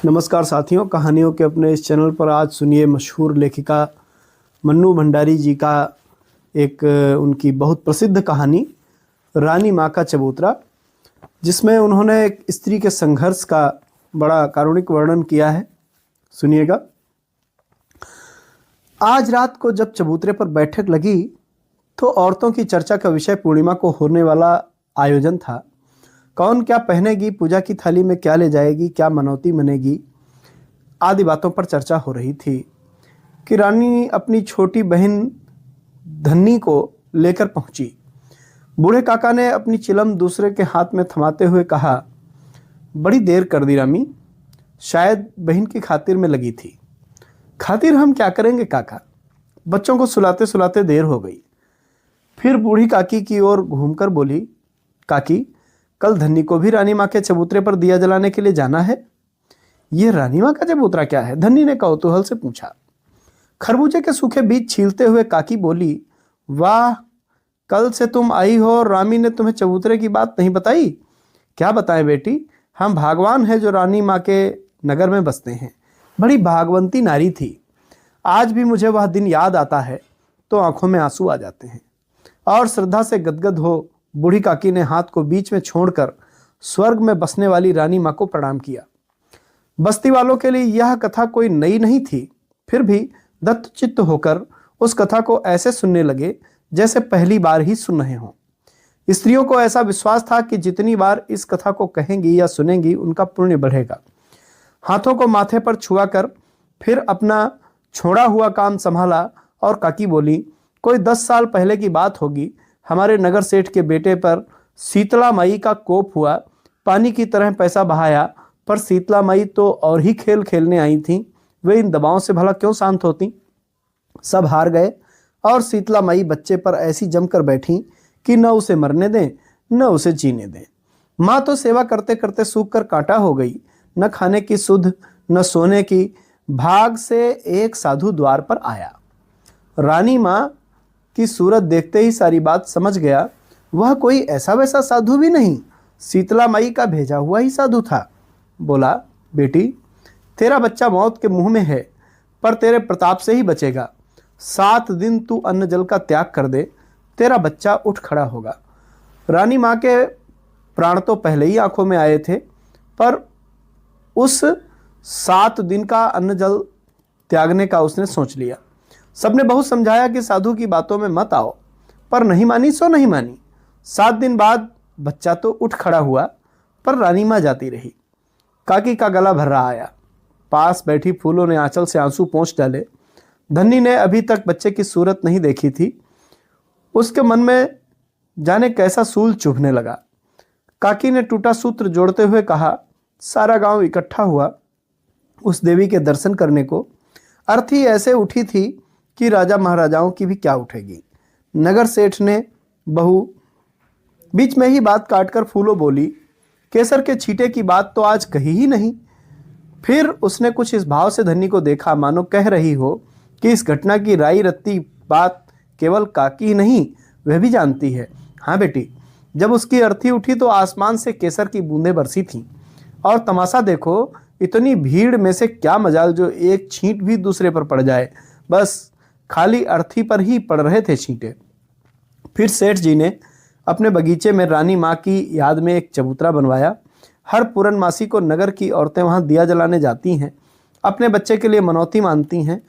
नमस्कार साथियों, कहानियों के अपने इस चैनल पर आज सुनिए मशहूर लेखिका मन्नू भंडारी जी का एक उनकी बहुत प्रसिद्ध कहानी रानी माँ का चबूतरा, जिसमें उन्होंने एक स्त्री के संघर्ष का बड़ा कारुणिक वर्णन किया है। सुनिएगा। आज रात को जब चबूतरे पर बैठक लगी तो औरतों की चर्चा का विषय पूर्णिमा को होने वाला आयोजन था। कौन क्या पहनेगी, पूजा की थाली में क्या ले जाएगी, क्या मनौती मनेगी आदि बातों पर चर्चा हो रही थी कि रानी अपनी छोटी बहन धन्नी को लेकर पहुंची। बूढ़े काका ने अपनी चिलम दूसरे के हाथ में थमाते हुए कहा, बड़ी देर कर दी रामी, शायद बहन की खातिर में लगी थी। खातिर हम क्या करेंगे काका, बच्चों को सुलाते सुलाते देर हो गई। फिर बूढ़ी काकी की ओर घूमकर बोली, काकी कल धन्नी को भी रानी माँ के चबूतरे पर दिया जलाने के लिए जाना है। यह रानी माँ का चबूतरा क्या है? धन्नी ने कौतूहल से पूछा। खरबूजे के सूखे बीज छीलते हुए काकी बोली, वाह, कल से तुम आई हो और रामी ने तुम्हें चबूतरे की बात नहीं बताई। क्या बताएं बेटी, हम भागवान हैं जो रानी माँ के नगर में बसते हैं। बड़ी भागवंती नारी थी। आज भी मुझे वह दिन याद आता है तो आंखों में आंसू आ जाते हैं। और श्रद्धा से गदगद हो बूढ़ी काकी ने हाथ को बीच में छोड़कर स्वर्ग में बसने वाली रानी माँ को प्रणाम किया। बस्ती वालों के लिए यह कथा कोई नई नहीं थी, फिर भी दत्तचित्त होकर उस कथा को ऐसे सुनने लगे जैसे पहली बार ही सुन रहे हों। स्त्रियों को ऐसा विश्वास था कि जितनी बार इस कथा को कहेंगी या सुनेंगी उनका पुण्य बढ़ेगा। हाथों को माथे पर छुआ कर फिर अपना छोड़ा हुआ काम संभाला और काकी बोली, कोई 10 साल पहले की बात होगी। हमारे नगर सेठ के बेटे पर शीतला माई का कोप हुआ। पानी की तरह पैसा बहाया, पर शीतला माई तो और ही खेल खेलने आई थीं। वे इन दबावों से भला क्यों शांत होती? सब हार गए और शीतला माई बच्चे पर ऐसी जमकर बैठी कि न उसे मरने दें न उसे जीने दें। माँ तो सेवा करते करते सूख कर कांटा हो गई, न खाने की सुध न सोने की। भाग से एक साधु द्वार पर आया। रानी माँ की सूरत देखते ही सारी बात समझ गया। वह कोई ऐसा वैसा साधु भी नहीं, शीतला माई का भेजा हुआ ही साधु था। बोला, बेटी, तेरा बच्चा मौत के मुंह में है, पर तेरे प्रताप से ही बचेगा। 7 दिन तू अन्न जल का त्याग कर दे, तेरा बच्चा उठ खड़ा होगा। रानी माँ के प्राण तो पहले ही आंखों में आए थे, पर उस 7 दिन का अन्न जल त्यागने का उसने सोच लिया। सबने बहुत समझाया कि साधु की बातों में मत आओ, पर नहीं मानी सो नहीं मानी। 7 दिन बाद बच्चा तो उठ खड़ा हुआ, पर रानी माँ जाती रही। काकी का गला भर्रा आया। पास बैठी फूलों ने आंचल से आंसू पोंछ डाले। धन्नी ने अभी तक बच्चे की सूरत नहीं देखी थी। उसके मन में जाने कैसा सूल चुभने लगा। काकी ने टूटा सूत्र जोड़ते हुए कहा, सारा गांव इकट्ठा हुआ उस देवी के दर्शन करने को। अर्थी ऐसे उठी थी कि राजा महाराजाओं की भी क्या उठेगी। नगर सेठ ने बहू बीच में ही बात काटकर फूलों बोली, केसर के छींटे की बात तो आज कही ही नहीं। फिर उसने कुछ इस भाव से धन्नी को देखा मानो कह रही हो कि इस घटना की राई रत्ती बात केवल काकी नहीं वह भी जानती है। हाँ बेटी, जब उसकी अर्थी उठी तो आसमान से केसर की बूंदें बरसी थीं। और तमाशा देखो, इतनी भीड़ में से क्या मजाल जो एक छींट भी दूसरे पर पड़ जाए। बस खाली अर्थी पर ही पड़ रहे थे छींटे। फिर सेठ जी ने अपने बगीचे में रानी माँ की याद में एक चबूतरा बनवाया। हर पूरनमासी को नगर की औरतें वहाँ दिया जलाने जाती हैं, अपने बच्चे के लिए मनौती मानती हैं।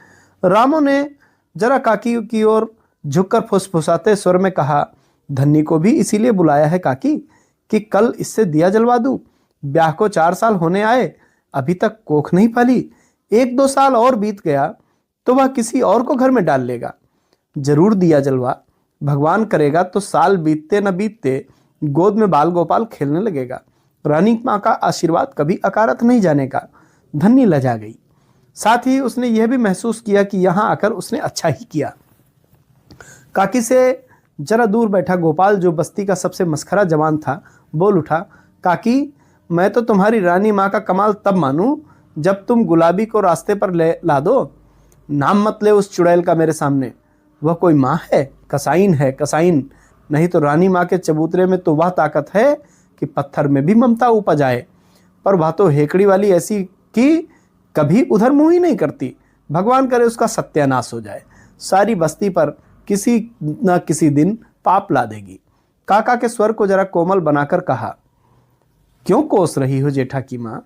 रामो ने जरा काकी की ओर झुककर फुसफुसाते स्वर में कहा, धन्नी को भी इसीलिए बुलाया है काकी कि कल इससे दिया जलवा दूं। ब्याह को 4 साल होने आए, अभी तक कोख नहीं पाली। 1-2 साल और बीत गया तो वह किसी और को घर में डाल लेगा। जरूर दिया जलवा, भगवान करेगा तो साल बीतते न बीतते गोद में बाल गोपाल खेलने लगेगा। रानी माँ का आशीर्वाद कभी अकारत नहीं जाने का। धन्नी लजा गई। साथ ही उसने यह भी महसूस किया कि यहाँ आकर उसने अच्छा ही किया। काकी से जरा दूर बैठा गोपाल, जो बस्ती का सबसे मस्खरा जवान था, बोल उठा, काकी, मैं तो तुम्हारी रानी माँ का कमाल तब मानूं जब तुम गुलाबी को रास्ते पर ला दो। नाम मत ले उस चुड़ैल का मेरे सामने। वह कोई माँ है? कसाईन है, कसाईन। नहीं तो रानी माँ के चबूतरे में तो वह ताकत है कि पत्थर में भी ममता उपज आए, पर वह तो हेकड़ी वाली ऐसी कि कभी उधर मुंह ही नहीं करती। भगवान करे उसका सत्यानाश हो जाए, सारी बस्ती पर किसी न किसी दिन पाप ला देगी। काका के स्वर को जरा कोमल बनाकर कहा, क्यों कोस रही हो जेठा की माँ,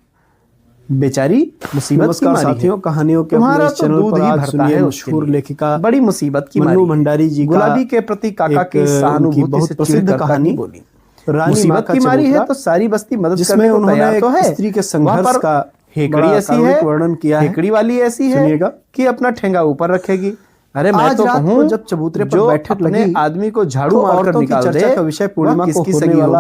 बेचारी मुसीबत की मारी साथियों, कहानियों के तुम्हारा तो दूध ही भरता है। मशहूर लेखिका बड़ी मुसीबत की मन्नू भंडारी जी गुलाबी के प्रति काका की सहानुभूति बहुत से प्रसिद्ध कहानी बोली, मुसीबत की मारी है तो सारी बस्ती मदद करने को तैयार तो है। स्त्री के संघर्ष का हेकड़ी ऐसी है, वर्णन किया है। हेकड़ी वाली ऐसी है कि अपना ठेंगा ऊपर रखेगी। अरे मैं तो कहूं, जब चबूतरे पर जो बैठक अपने लगी आदमी को झाड़ू मारकर निकाल दे, का विषय पूर्णिमा को होने वाला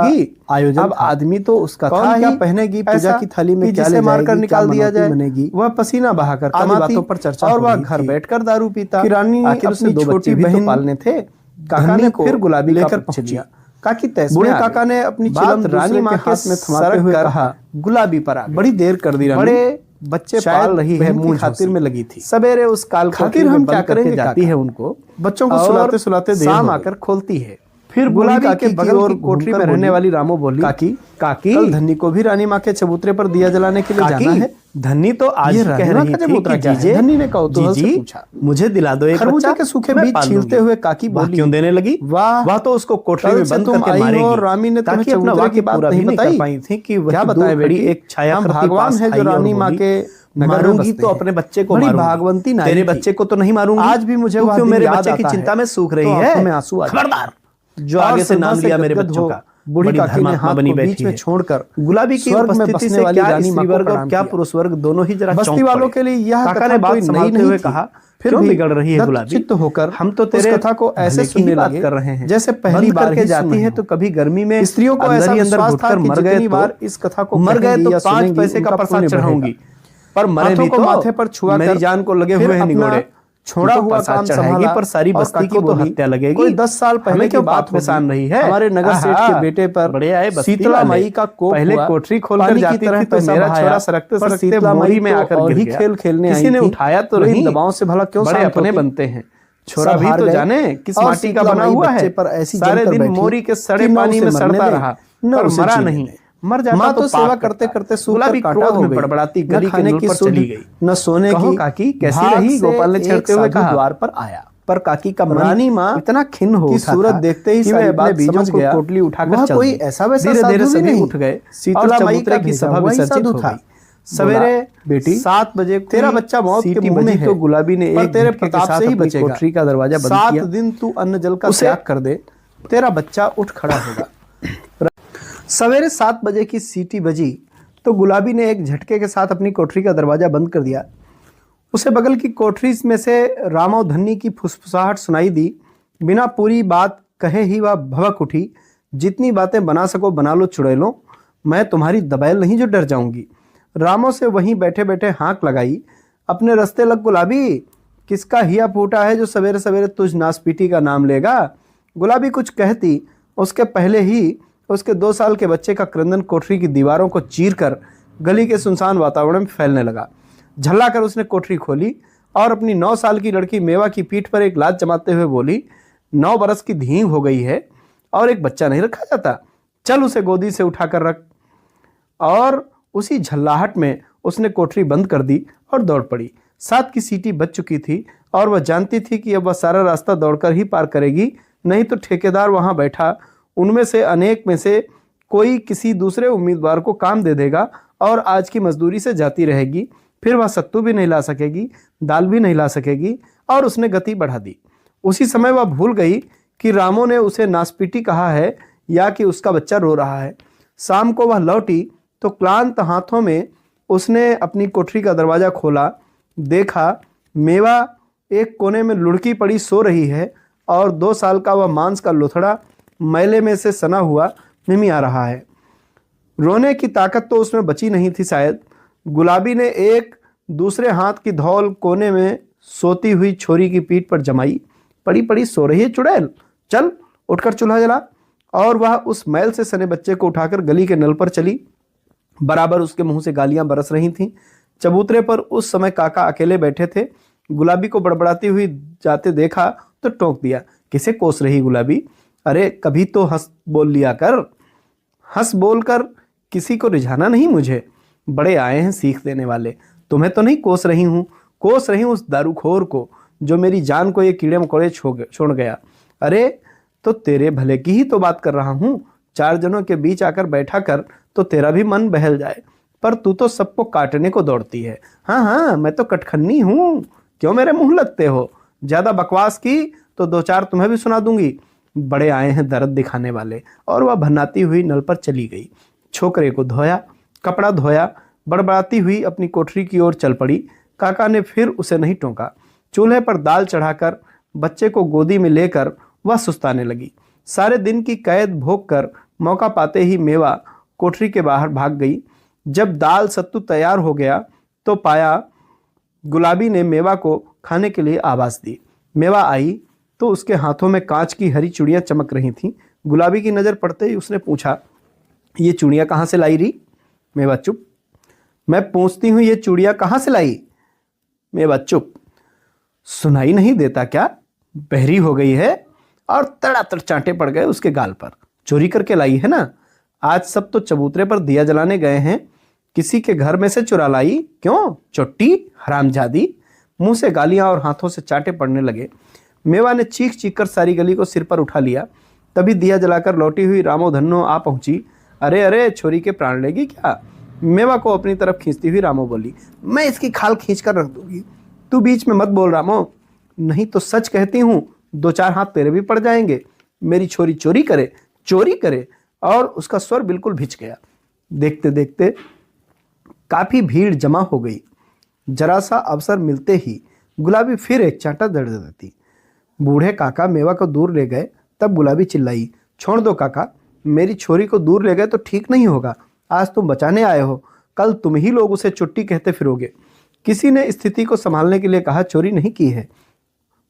आयोजन। अब आदमी तो उसका था क्या ही पहनेगी, पूजा की थाली में क्या जिसे ले मारकर जाएगी, निकाल क्या दिया जाए, बनेगी, वह पसीना बहाकर आदि कमाती बातों पर चर्चा और हो वह रही घर थी। बैठकर दारू पीता। कि रानी आखिर उसने अपनी दो छोटी बच्चे भी तो बहन पालने थे। काका ने फिर गुलाबी लेकर पहुंच पहुंची। लिया। काकी तैस बूढ़े में आ काका गई। ने अपनी बात चिलम रानी माँ के हाथ में थमाते हुए कहा, गुलाबी पर आ गई। बड़ी देर कर दी रानी, बड़े बच्चे पाल रही है, मुंह खातिर में लगी थी। सवेरे उस काल खातिर हम क्या करेंगे, जाती है उनको, बच्चों को सुलाते सुलाते देर शाम हो आकर खोलती है। फिर गुलाबी काकी के की बगल ओर की कोठरी में घूमकर रहने बोली, वाली रामो बोली, काकी कल धन्नी को भी रानी माँ के चबूतरे पर दिया जलाने के लिए जाना है। धन्नी तो आज ये कह रानी रही माँ का थी चबूतरा कि क्या है? जीजे, धन्नी ने कौतूहल से जीजी, पूछा। मुझे दिला दो एक खरबूजे बच्चा, के सूखे मैं बीज पाल छीलते लूंगी। हुए काकी वाह, बोली, क्यों देने लगी? वाह, वह तो उसको कोठरी कल में से बंद तुम करके आई हो मारेगी। और रामी ने तुम्हें ताकि अपना चबूतरे की वाक्य बात पूरा नहीं नहीं कर बताई पाई थी कि क्या वह बताएं बड़ी बेटी? एक छाया हम भगवान है जो रानी माँ के नगर में मारूंगी बसते तो हैं। अपने बच्चे को बड़ी मारूंगी। भागवंती नारी तेरे थी। बच्चे को तो नहीं मारूंगी। आज भी मुझे तू वह क्यों दिन मेरे याद बच्चे की आता चिंता है। में सूख रही तो है? आंखों में आंसू आ जाते हैं। खबरदार, जो और आगे से नाम श्रद्धा लिया से मेरे गदगद बच्चों हो, का। बूढ़ी बड़ी काकी ने धर्मात्मा हाथ बनी को बीच बैठी में है। छोड़कर गुलाबी की स्वर्ग में उपस्थिति बसने से वाली क्या रानी माँ स्त्री को वर्ग और प्रणाम क्या किया। पुरुष वर्ग दोनों ही जरा बस्ती चौंक वालों पड़े। के लिए यह काका कथा ने बात कोई नई संभालते नहीं हुए थी। कहा, फिर क्यों भी बिगड़ रही है गुलाबी? चित्त होकर हम तो उस तेरे कथा को ऐसे भले की ही सुनने बात लगे कर रहे हैं, जैसे पहली बंद बार करके ही जाती सुन है रहे तो कभी गर्मी में स्त्रियों को अंदर ऐसा ही अंदर विश्वास घुटकर था कि मर गए जितनी बार इस कथा को मर गए कहेंगी तो या 5 सुनेंगी, पैसे का उनका प्रसाद पुण्य चढ़ाऊंगी। पर मरे हाथों भी को तो माथे पर छुआ मेरी कर जान को लगे फिर हुए हैं अपना निगोड़े। छोड़ा तू तो हुआ प्रसाद काम चढ़ाएगी संभाला पर सारी और बस्ती काकी को तो बोली, हत्या लगेगी। कोई 10 साल पहले हमें की क्यों बात बात पेशान होगी। रही है? हमारे नगर सेठ के बेटे पर बड़े आए बस्ती शीतला वाले। माई का कोप पहले हुआ, कोठरी खोलकर पानी की जाती तरह थी तो पैसा मेरा बहाया, छोरा सरकते पर सरकते शीतला मोरी माई में तो आकर और गिर ही गया। खेल खेलने किसी आई ने थी। उठाया तो इन नहीं, दबाव से भला क्यों बड़े शांत अपने होती? बनते हैं। छोरा सब भी हार तो गए जाने किस और माटी का शीतला बना माई हुआ बच्चे है। पर ऐसी सारे जमकर दिन बैठी मोरी के सड़े कि न पानी उसे में मरने सड़ता दे, रहा, न पर उसे मरा जीने नहीं। दे। मर जाता माँ तो सेवा पाप करते करता। करते सूख गुलाबी कर कांटा क्रोध हो में गई। बड़बड़ाती न गली के खाने नूर की पर सुध, चली गई। न सोने कहो की। काकी कैसी भाग रही? से गोपाल ने एक छेड़ते हुए साधु कहा। द्वार पर आया, पर काकी का मन रानी माँ इतना खिन्न हो की उठा सूरत था देखते ही कि सारी वह बात अपने बीजों समझ को गया। पोटली उठाकर वह चल कोई दी। ऐसा वैसा धीरे धीरे साधु भी सभी नहीं। उठ गए। शीतला और माई चबूतरे का की भेजा सभा हुआ ही विसर्जित साधु हो था। गई। सवेरे बेटी 7 बजे तेरा बच्चा मौत के सीटी मुंह में बजी है, तो गुलाबी ने पर एक तेरे झटके के प्रताप साथ से ही अपनी बचेगा। कोठरी का दरवाजा बंद 7 किया। दिन तू अन्न जल का उसे- त्याग कर दे, तेरा बच्चा उठ खड़ा होगा। सवेरे 7 बजे की सीटी बजी तो गुलाबी ने एक झटके के साथ अपनी कोठरी का दरवाजा बंद कर दिया। उसे बगल की कोठरी में से रामो धन्नी की फुसफुसाहट सुनाई दी। बिना पूरी बात कहे ही वह भड़क उठी, जितनी बातें बना सको बना लो चुड़ैलों, मैं तुम्हारी दबैल नहीं जो डर जाऊंगी। रामो से वहीं बैठे बैठे हाँक लगाई, अपने रास्ते लग गुलाबी, किसका हिया फूटा है जो सवेरे सवेरे तुझ नासपीटी का नाम लेगा। गुलाबी कुछ कहती उसके पहले ही उसके 2 साल के बच्चे का क्रंदन कोठरी की दीवारों को चीरकर गली के सुनसान वातावरण में फैलने लगा। झल्ला कर उसने कोठरी खोली और अपनी 9 साल की लड़की मेवा की पीठ पर एक लात जमाते हुए बोली, 9 बरस की धींग हो गई है और एक बच्चा नहीं रखा जाता, चल उसे गोदी से उठाकर रख। और उसी झल्लाहट में उसने कोठरी बंद कर दी और दौड़ पड़ी। 7 की सीटी बज चुकी थी और वह जानती थी कि अब वह सारा रास्ता दौड़कर ही पार करेगी, नहीं तो ठेकेदार वहां बैठा उनमें से अनेक में से कोई किसी दूसरे उम्मीदवार को काम दे देगा और आज की मजदूरी से जाती रहेगी। फिर वह सत्तू भी नहीं ला सकेगी, दाल भी नहीं ला सकेगी, और उसने गति बढ़ा दी। उसी समय वह भूल गई कि रामो ने उसे नासपीटी कहा है या कि उसका बच्चा रो रहा है। शाम को वह लौटी तो क्लांत हाथों में उसने अपनी कोठरी का दरवाज़ा खोला। देखा मेवा एक कोने में लुढ़की पड़ी सो रही है और 2 साल का वह मांस का लोथड़ा मैले में से सना हुआ मिमिया रहा है। रोने की ताकत तो उसमें बची नहीं थी शायद। गुलाबी ने एक दूसरे हाथ की धौल कोने में सोती हुई छोरी की पीठ पर जमाई। पड़ी पड़ी सो रही है चुड़ैल, चल उठकर चूल्हा जला। और वह उस मैल से सने बच्चे को उठाकर गली के नल पर चली। बराबर उसके मुंह से गालियां बरस रही थीं। चबूतरे पर उस समय काका अकेले बैठे थे। गुलाबी को बड़बड़ाती हुई जाते देखा तो टोक दिया, किसे कोस रही गुलाबी, अरे कभी तो हंस बोल लिया कर। हंस बोलकर किसी को रिझाना नहीं मुझे। बड़े आए हैं सीख देने वाले। तुम्हें तो नहीं कोस रही हूँ, कोस रही हूँ उस दारूखोर को जो मेरी जान को ये कीड़े मकोड़े छोड़ गया। अरे तो तेरे भले की ही तो बात कर रहा हूँ। 4 जनों के बीच आकर बैठा कर तो तेरा भी मन बहल जाए, पर तू तो सबको काटने को दौड़ती है। हाँ हाँ, मैं तो कटखन्नी हूँ, क्यों मेरे मुंह लगते हो? ज्यादा बकवास की तो 2-4 तुम्हें भी सुना दूंगी। बड़े आए हैं दर्द दिखाने वाले। और वह भन्नाती हुई नल पर चली गई। छोकरे को धोया, कपड़ा धोया, बड़बड़ाती हुई अपनी कोठरी की ओर चल पड़ी। काका ने फिर उसे नहीं टोका। चूल्हे पर दाल चढ़ाकर बच्चे को गोदी में लेकर वह सुस्ताने लगी। सारे दिन की कैद भोग कर मौका पाते ही मेवा कोठरी के बाहर भाग गई। जब दाल सत्तू तैयार हो गया तो पाया गुलाबी ने मेवा को खाने के लिए आवाज दी। मेवा आई तो उसके हाथों में कांच की हरी चूड़ियां चमक रही थीं। गुलाबी की नज़र पड़ते ही उसने पूछा, ये चूड़ियां कहाँ से लाई री? मेवा चुप। मैं पूछती हूँ, ये चूड़ियां कहाँ से लाई? मेवा चुप। सुनाई नहीं देता क्या? बहरी हो गई है? और तड़ातड़ चांटे पड़ गए उसके गाल पर। चोरी करके लाई है ना? आज सब तो चबूतरे पर दिया जलाने गए हैं, किसी के घर में से चुरा लाई? क्यों चोट्टी हरामजादी? मुंह से गालियां और हाथों से चांटे पड़ने लगे। मेवा ने चीख चीख कर सारी गली को सिर पर उठा लिया। तभी दिया जलाकर लौटी हुई रामो धन्नो आ पहुंची। अरे अरे, छोरी के प्राण लेगी क्या? मेवा को अपनी तरफ खींचती हुई रामो बोली, मैं इसकी खाल खींच कर रख दूंगी। तू बीच में मत बोल रामो, नहीं तो सच कहती हूँ 2-4 हाथ तेरे भी पड़ जाएंगे। मेरी छोरी चोरी करे। और उसका स्वर बिल्कुल भिच गया। देखते देखते काफी भीड़ जमा हो गई। जरा सा अवसर मिलते ही गुलाबी फिर एक चांटा दे देती। बूढ़े काका मेवा को दूर ले गए। तब गुलाबी चिल्लाई, छोड़ दो काका, मेरी छोरी को दूर ले गए तो ठीक नहीं होगा। आज तुम बचाने आए हो, कल तुम ही लोग उसे चुट्टी कहते फिरोगे। किसी ने स्थिति को संभालने के लिए कहा, चोरी नहीं की है,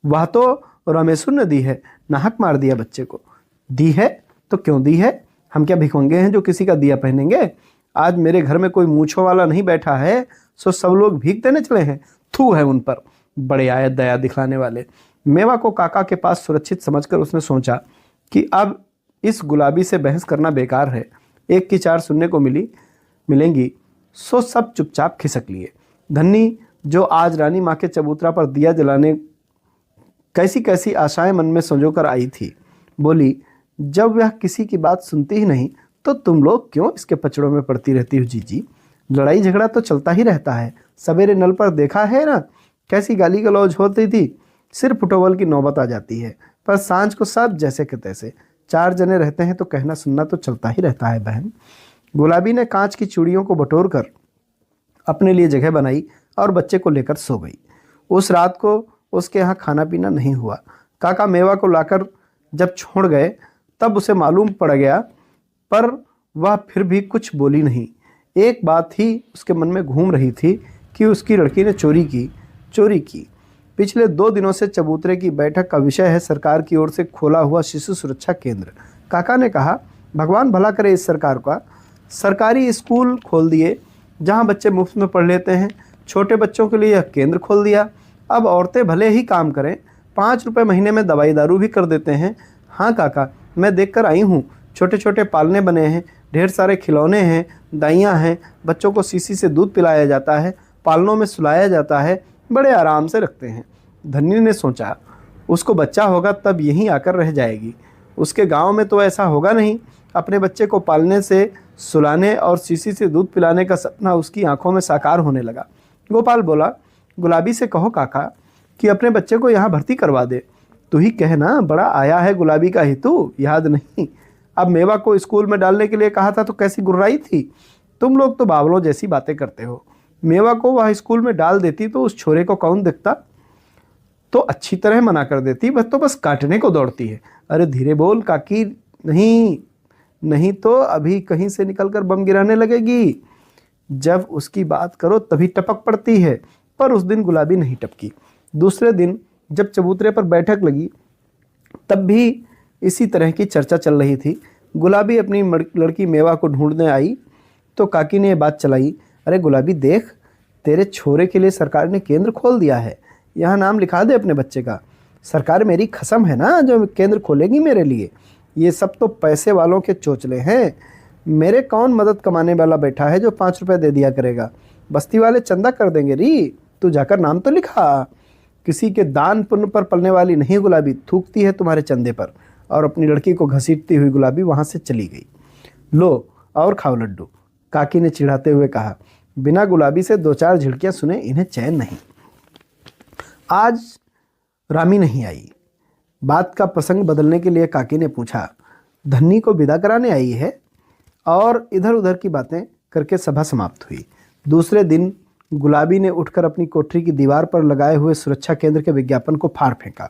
वह तो रमेशु ने दी है, नाहक मार दिया बच्चे को। दी है तो क्यों दी है? हम क्या भिखमंगे हैं जो किसी का दिया पहनेंगे? आज मेरे घर में कोई मूछों वाला नहीं बैठा है, सो सब लोग भीख देने चले हैं। थू है उन पर, बड़े आए दया दिखलाने वाले। मेवा को काका के पास सुरक्षित समझकर उसने सोचा कि अब इस गुलाबी से बहस करना बेकार है। 1 की 4 सुनने को मिलेंगी। सो सब चुपचाप खिसक लिए। धन्नी जो आज रानी माँ के चबूतरा पर दिया जलाने कैसी कैसी आशाएं मन में संजोकर आई थी, बोली, जब वह किसी की बात सुनती ही नहीं तो तुम लोग क्यों इसके पचड़ों में पड़ती रहती हो जीजी? लड़ाई झगड़ा तो चलता ही रहता है। सवेरे नल पर देखा है ना कैसी गाली गलौज होती थी। सिर फुटोवल की नौबत आ जाती है, पर सांझ को सब जैसे के तैसे। 4 जने रहते हैं तो कहना सुनना तो चलता ही रहता है बहन। गुलाबी ने कांच की चूड़ियों को बटोर कर अपने लिए जगह बनाई और बच्चे को लेकर सो गई। उस रात को उसके यहाँ खाना पीना नहीं हुआ। काका मेवा को लाकर जब छोड़ गए तब उसे मालूम पड़ गया, पर वह फिर भी कुछ बोली नहीं। एक बात ही उसके मन में घूम रही थी कि उसकी लड़की ने चोरी की। पिछले 2 दिनों से चबूतरे की बैठक का विषय है सरकार की ओर से खोला हुआ शिशु सुरक्षा केंद्र। काका ने कहा, भगवान भला करे इस सरकार का, सरकारी स्कूल खोल दिए जहां बच्चे मुफ्त में पढ़ लेते हैं। छोटे बच्चों के लिए यह केंद्र खोल दिया। अब औरतें भले ही काम करें, 5 रुपये महीने में दवाई दारू भी कर देते हैं। हाँ काका, मैं देख कर आई हूँ, छोटे छोटे पालने बने हैं, ढेर सारे खिलौने हैं, दाइयाँ हैं, बच्चों को शीशी से दूध पिलाया जाता है, पालनों में सुलाया जाता है, बड़े आराम से रखते हैं। धन्नी ने सोचा, उसको बच्चा होगा तब यहीं आकर रह जाएगी। उसके गांव में तो ऐसा होगा नहीं। अपने बच्चे को पालने से, सुलाने और शीशी से दूध पिलाने का सपना उसकी आंखों में साकार होने लगा। गोपाल बोला, गुलाबी से कहो काका कि अपने बच्चे को यहाँ भर्ती करवा दे। तू ही कहना, बड़ा आया है गुलाबी का हितू, याद नहीं? अब मेवा को स्कूल में डालने के लिए कहा था तो कैसी गुर्राई थी। तुम लोग तो बावलों जैसी बातें करते हो। मेवा को वह स्कूल में डाल देती तो उस छोरे को कौन देखता? तो अच्छी तरह मना कर देती, वह तो बस काटने को दौड़ती है। अरे धीरे बोल काकी, नहीं तो अभी कहीं से निकलकर बम गिराने लगेगी। जब उसकी बात करो तभी टपक पड़ती है। पर उस दिन गुलाबी नहीं टपकी। दूसरे दिन जब चबूतरे पर बैठक लगी तब भी इसी तरह की चर्चा चल रही थी। गुलाबी अपनी लड़की मेवा को ढूंढने आई तो काकी ने ये बात चलाई, अरे गुलाबी देख, तेरे छोरे के लिए सरकार ने केंद्र खोल दिया है, यहाँ नाम लिखा दे अपने बच्चे का। सरकार मेरी कसम है ना जो केंद्र खोलेगी मेरे लिए। ये सब तो पैसे वालों के चोचले हैं। मेरे कौन मदद कमाने वाला बैठा है जो 5 रुपए दे दिया करेगा? बस्ती वाले चंदा कर देंगे री, तू जाकर नाम तो लिखा। किसी के दान पुण्य पर पलने वाली नहीं गुलाबी, थूकती है तुम्हारे चंदे पर। और अपनी लड़की को घसीटती हुई गुलाबी वहां से चली गई। लो और खाओ लड्डू, काकी ने चिढ़ाते हुए कहा। बिना गुलाबी से 2-4 झिड़कियां सुने इन्हें चैन नहीं। आज रामी नहीं आई। बात का प्रसंग बदलने के लिए काकी ने पूछा, धन्नी को विदा कराने आई है? और इधर उधर की बातें करके सभा समाप्त हुई। दूसरे दिन गुलाबी ने उठकर अपनी कोठरी की दीवार पर लगाए हुए सुरक्षा केंद्र के विज्ञापन को फाड़ फेंका।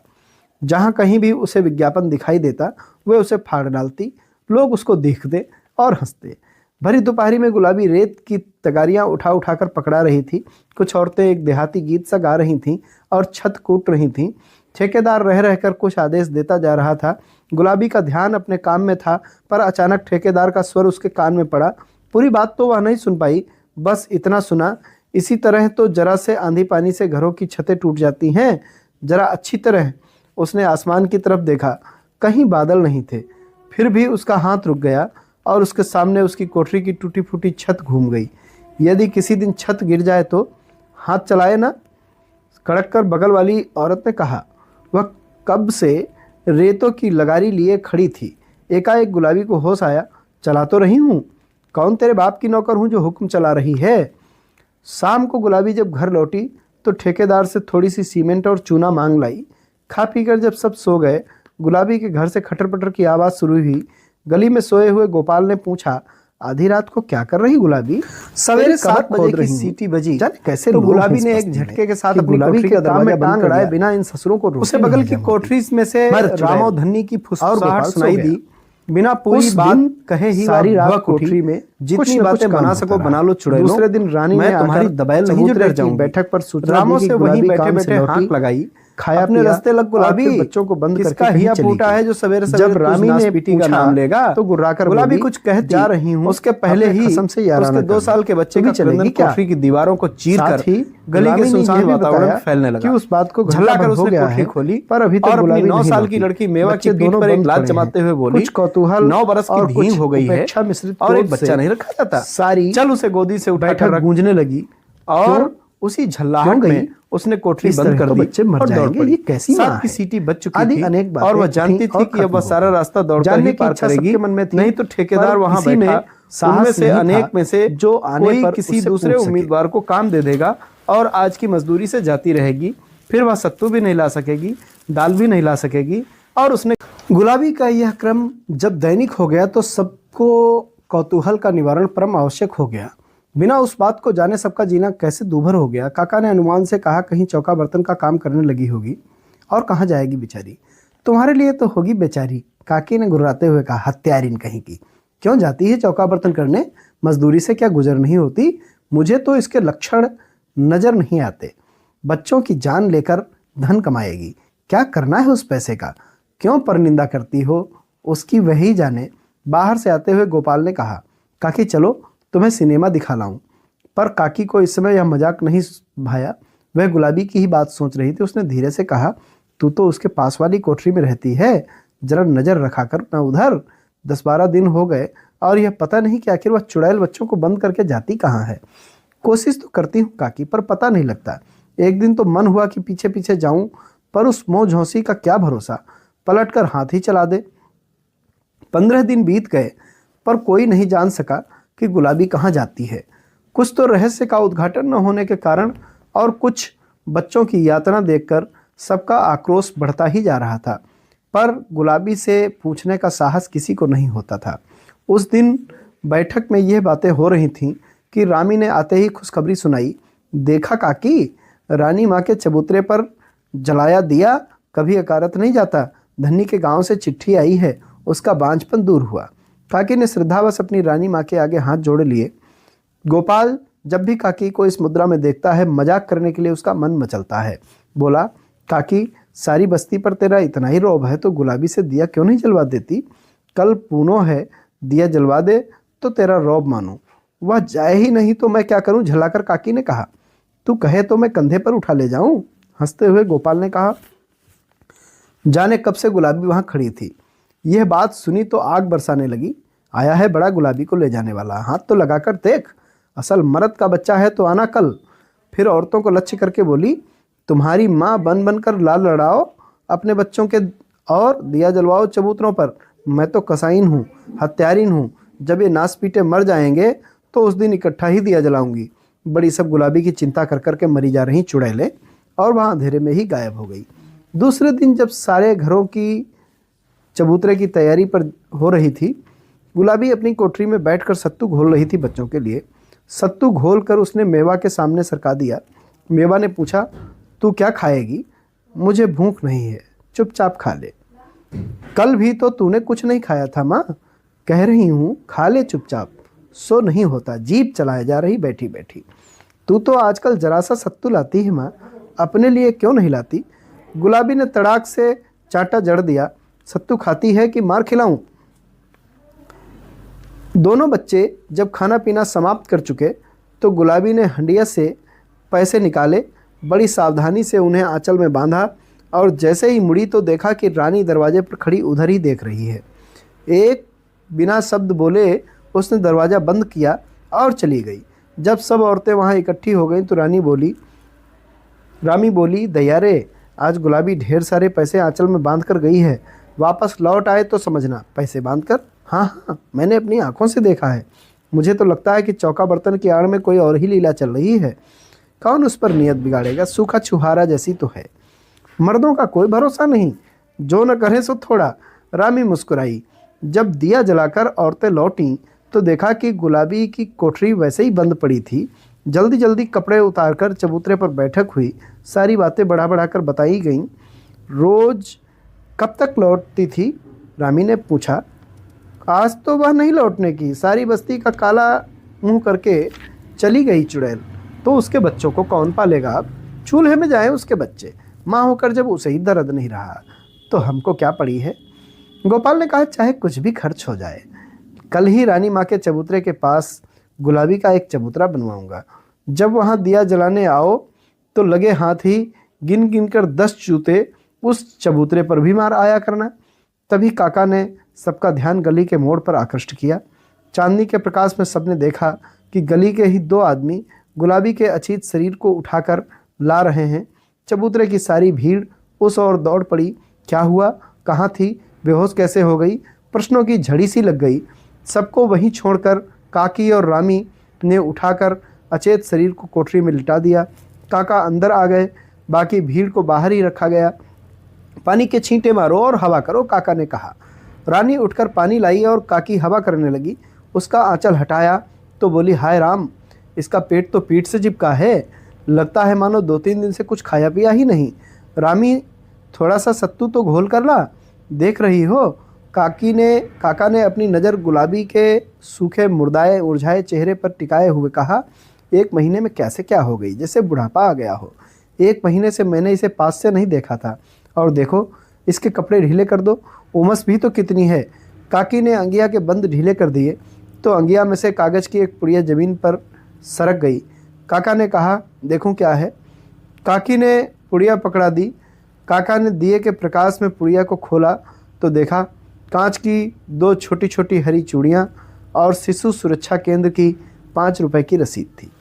जहां कहीं भी उसे विज्ञापन दिखाई देता वह उसे फाड़ डालती। लोग उसको देखते और हंसते। भरी दोपहरी में गुलाबी रेत की तगारियां उठा उठाकर पकड़ा रही थी। कुछ औरतें एक देहाती गीत सा गा रही थीं और छत कूट रही थीं। ठेकेदार रह रहकर कुछ आदेश देता जा रहा था। गुलाबी का ध्यान अपने काम में था, पर अचानक ठेकेदार का स्वर उसके कान में पड़ा। पूरी बात तो वह नहीं सुन पाई, बस इतना सुना, इसी तरह तो जरा से आंधी पानी से घरों की छतें टूट जाती हैं। जरा अच्छी तरह उसने आसमान की तरफ देखा, कहीं बादल नहीं थे। फिर भी उसका हाथ रुक गया और उसके सामने उसकी कोठरी की टूटी फूटी छत घूम गई। यदि किसी दिन छत गिर जाए तो हाथ चलाए ना, कड़क कर बगल वाली औरत ने कहा। वह कब से रेतों की लगारी लिए खड़ी थी। एकाएक गुलाबी को होश आया, चला तो रही हूँ, कौन तेरे बाप की नौकर हूँ जो हुक्म चला रही है? शाम को गुलाबी जब घर लौटी तो ठेकेदार से थोड़ी सी सीमेंट और चूना मांग लाई। खा पीकर जब सब सो गए, गुलाबी के घर से खटर पटर की आवाज़ शुरू हुई। गली में सोए हुए गोपाल ने पूछा, आधी रात को क्या कर रही गुलाबी? सवेरे 7 बजे की सीटी बजी। जाने कैसे तो गुलाबी ने एक झटके के साथ अपनी कोठरी के दरवाजा बंद कराए बिना इन ससुरों को उसे बगल की कोठरी में से रामो धन्नी की फुसफुसाहट सुनाई दी। बिना पूरी बात कहे ही सारी रात कोठरी में जितनी बातें बना सको बना लो चुड़ैलों। दूसरे दिन रानी ने तुम्हारी दबैल नहीं डर जाऊंगी। बैठक पर सूचना रामो से वहीं बैठे बैठे हाथ लगाई। खाया अपने रास्ते लग गुलाबी, बच्चों को बंद करके हिया फूटा है जो सवेरे सवेरे जब रामी ने पीटी का नाम लेगा तो गुर्राकर गुलाबी कुछ कह जा रही हूँ। उसके पहले ही उसके 2 साल के बच्चे की चलेगी कोठरी की दीवारों को चीर कर गली के सुनसान वातावरण फैलने लगा। उस बात को झल्लाकर उसने कोठरी खोली, पर अभी तक अपनी 9 साल की लड़की मेवा की पीठ पर एक लात जमाते हुए बोली, कुछ कौतूहल 9 बरस की धीम हो गई है और एक बच्चा नहीं रखा जाता। सारी चल उसे गोदी से उठाकर गूंजने लगी और उसी झल्लाहट में उसने कोठरी बंद कर दी। बच्चे मर जाएंगे, ये कैसी माँ है? की सीटी बच चुकी थी अनेक और वह जानती थी कि अब वह सारा रास्ता दौड़कर ही पार करेगी। नहीं तो ठेकेदार वहां बैठा उनमें से अनेक में से जो आने पर किसी दूसरे उम्मीदवार को काम दे देगा और आज की मजदूरी से जाती रहेगी। फिर वह सत्तू भी नहीं ला सकेगी, दाल भी नहीं ला सकेगी। और उसने गुलाबी का यह क्रम जब दैनिक हो गया तो सबको कौतूहल का निवारण परम आवश्यक हो गया। बिना उस बात को जाने सबका जीना कैसे दूभर हो गया। काका ने अनुमान से कहा, कहीं चौका बर्तन का काम करने लगी होगी। और कहाँ जाएगी बेचारी? तुम्हारे लिए तो होगी बेचारी, काकी ने गुर्राते हुए कहा। हत्यारिन कहीं की, क्यों जाती है चौका बर्तन करने? मजदूरी से क्या गुजर नहीं होती? मुझे तो इसके लक्षण नजर नहीं आते। बच्चों की जान लेकर धन कमाएगी, क्या करना है उस पैसे का? क्यों परनिंदा करती हो? उसकी वही जाने। बाहर से आते हुए गोपाल ने कहा, काकी चलो तुम्हें सिनेमा दिखा लाऊं। पर काकी को इस समय यह मजाक नहीं भाया। वह गुलाबी की ही बात सोच रही थी। उसने धीरे से कहा, तू तो उसके पास वाली कोठरी में रहती है, जरा नजर रखा कर ना उधर। 10-12 दिन हो गए और यह पता नहीं कि आखिर वह चुड़ैल बच्चों को बंद करके जाती कहाँ है। कोशिश तो करती हूँ काकी, पर पता नहीं लगता। एक दिन तो मन हुआ कि पीछे पीछे जाऊं, पर उस मोह झोंसी का क्या भरोसा, पलट कर हाथ ही चला दे। 15 दिन बीत गए पर कोई नहीं जान सका कि गुलाबी कहाँ जाती है। कुछ तो रहस्य का उद्घाटन न होने के कारण और कुछ बच्चों की यातना देखकर सबका आक्रोश बढ़ता ही जा रहा था। पर गुलाबी से पूछने का साहस किसी को नहीं होता था। उस दिन बैठक में यह बातें हो रही थीं कि रामी ने आते ही खुशखबरी सुनाई। देखा काकी, रानी माँ के चबूतरे पर जलाया दिया कभी अकारत नहीं जाता। धन्नी के गांव से चिट्ठी आई है, उसका बांझपन दूर हुआ। काकी ने श्रद्धावश अपनी रानी माँ के आगे हाथ जोड़े लिए। गोपाल जब भी काकी को इस मुद्रा में देखता है, मजाक करने के लिए उसका मन मचलता है। बोला, काकी सारी बस्ती पर तेरा इतना ही रौब है तो गुलाबी से दिया क्यों नहीं जलवा देती? कल पूनो है, दिया जलवा दे तो तेरा रौब मानूं। वह जाए ही नहीं तो मैं क्या करूं? झल्लाकर काकी ने कहा। तू कहे तो मैं कंधे पर उठा ले जाऊं? हंसते हुए गोपाल ने कहा। जाने कब से गुलाबी वहां खड़ी थी। यह बात सुनी तो आग बरसाने लगी। आया है बड़ा गुलाबी को ले जाने वाला, हाथ तो लगाकर देख, असल मर्द का बच्चा है तो आना कल। फिर औरतों को लक्ष्य करके बोली, तुम्हारी माँ बन बनकर लाल लड़ाओ अपने बच्चों के और दिया जलवाओ चबूतरों पर। मैं तो कसाईन हूँ, हत्यारीन हूँ, जब ये नास पीटे मर जाएंगे तो उस दिन इकट्ठा ही दिया जलाऊंगी। बड़ी सब गुलाबी की चिंता कर करके मरी जा रही चुड़ैलें और वहाँ अंधेरे में ही गायब हो गई। दूसरे दिन जब सारे घरों की चबूतरे की तैयारी पर हो रही थी, गुलाबी अपनी कोठरी में बैठकर सत्तू घोल रही थी बच्चों के लिए। सत्तू घोल कर उसने मेवा के सामने सरका दिया। मेवा ने पूछा, तू क्या खाएगी? मुझे भूख नहीं है, चुपचाप खा ले। कल भी तो तूने कुछ नहीं खाया था माँ। कह रही हूँ खा ले चुपचाप, सो नहीं होता, जीभ चलाए जा रही बैठी बैठी। तू तो आजकल जरा सा सत्तू लाती है माँ, अपने लिए क्यों नहीं लाती? गुलाबी ने तड़ाक से चाटा जड़ दिया। सत्तू खाती है कि मार खिलाऊं? दोनों बच्चे जब खाना पीना समाप्त कर चुके तो गुलाबी ने हंडिया से पैसे निकाले, बड़ी सावधानी से उन्हें आंचल में बांधा और जैसे ही मुड़ी तो देखा कि रानी दरवाजे पर खड़ी उधर ही देख रही है। एक बिना शब्द बोले उसने दरवाज़ा बंद किया और चली गई। जब सब औरतें वहाँ इकट्ठी हो गईं तो रामी बोली, दयारे, आज गुलाबी ढेर सारे पैसे आंचल में बांध कर गई है, वापस लौट आए तो समझना। पैसे बांध कर? हाँ हाँ, मैंने अपनी आंखों से देखा है। मुझे तो लगता है कि चौका बर्तन की आड़ में कोई और ही लीला चल रही है। कौन उस पर नियत बिगाड़ेगा, सूखा छुहारा जैसी तो है। मर्दों का कोई भरोसा नहीं, जो न करे सो थोड़ा। रामी मुस्कुराई। जब दिया जलाकर औरतें लौटीं तो देखा कि गुलाबी की कोठरी वैसे ही बंद पड़ी थी। जल्दी जल्दी कपड़े उतारकर चबूतरे पर बैठक हुई। सारी बातें बढ़ा बढ़ा कर बताई गईं। रोज़ कब तक लौटती थी? रामी ने पूछा। आज तो वह नहीं लौटने की, सारी बस्ती का काला मुंह करके चली गई चुड़ैल। तो उसके बच्चों को कौन पालेगा? अब चूल्हे में जाए उसके बच्चे, माँ होकर जब उसे ही दर्द नहीं रहा तो हमको क्या पड़ी है। गोपाल ने कहा, चाहे कुछ भी खर्च हो जाए, कल ही रानी माँ के चबूतरे के पास गुलाबी का एक चबूतरा बनवाऊंगा। जब वहाँ दिया जलाने आओ तो लगे हाथ ही गिन गिन कर 10 जूते उस चबूतरे पर भी मार आया करना। तभी काका ने सबका ध्यान गली के मोड़ पर आकृष्ट किया। चांदनी के प्रकाश में सबने देखा कि गली के ही 2 आदमी गुलाबी के अचीत शरीर को उठाकर ला रहे हैं। चबूतरे की सारी भीड़ उस ओर दौड़ पड़ी। क्या हुआ, कहाँ थी, बेहोश कैसे हो गई? प्रश्नों की झड़ी सी लग गई। सबको वहीं छोड़कर काकी और रामी ने उठाकर अचेत शरीर को कोठरी में लिटा दिया। काका अंदर आ गए, बाकी भीड़ को बाहर ही रखा गया। पानी के छींटे मारो और हवा करो, काका ने कहा। रानी उठकर पानी लाई और काकी हवा करने लगी। उसका आंचल हटाया तो बोली, हाय राम, इसका पेट तो पीठ से चिपका है, लगता है मानो 2-3 दिन से कुछ खाया पिया ही नहीं। रामी, थोड़ा सा सत्तू तो घोल कर ला, देख रही हो? काका ने अपनी नज़र गुलाबी के सूखे मुर्दाए उलझाए चेहरे पर टिकाए हुए कहा, 1 महीने में कैसे क्या हो गई, जैसे बुढ़ापा आ गया हो। 1 महीने से मैंने इसे पास से नहीं देखा था, और देखो इसके कपड़े ढीले कर दो, उमस भी तो कितनी है। काकी ने अंगिया के बंद ढीले कर दिए तो अंगिया में से कागज़ की एक पुड़िया ज़मीन पर सरक गई। काका ने कहा, देखूं क्या है। काकी ने पुड़िया पकड़ा दी। काका ने दिए के प्रकाश में पुड़िया को खोला तो देखा कांच की 2 छोटी छोटी हरी चूड़ियाँ और शिशु सुरक्षा केंद्र की 5 रुपए की रसीद थी।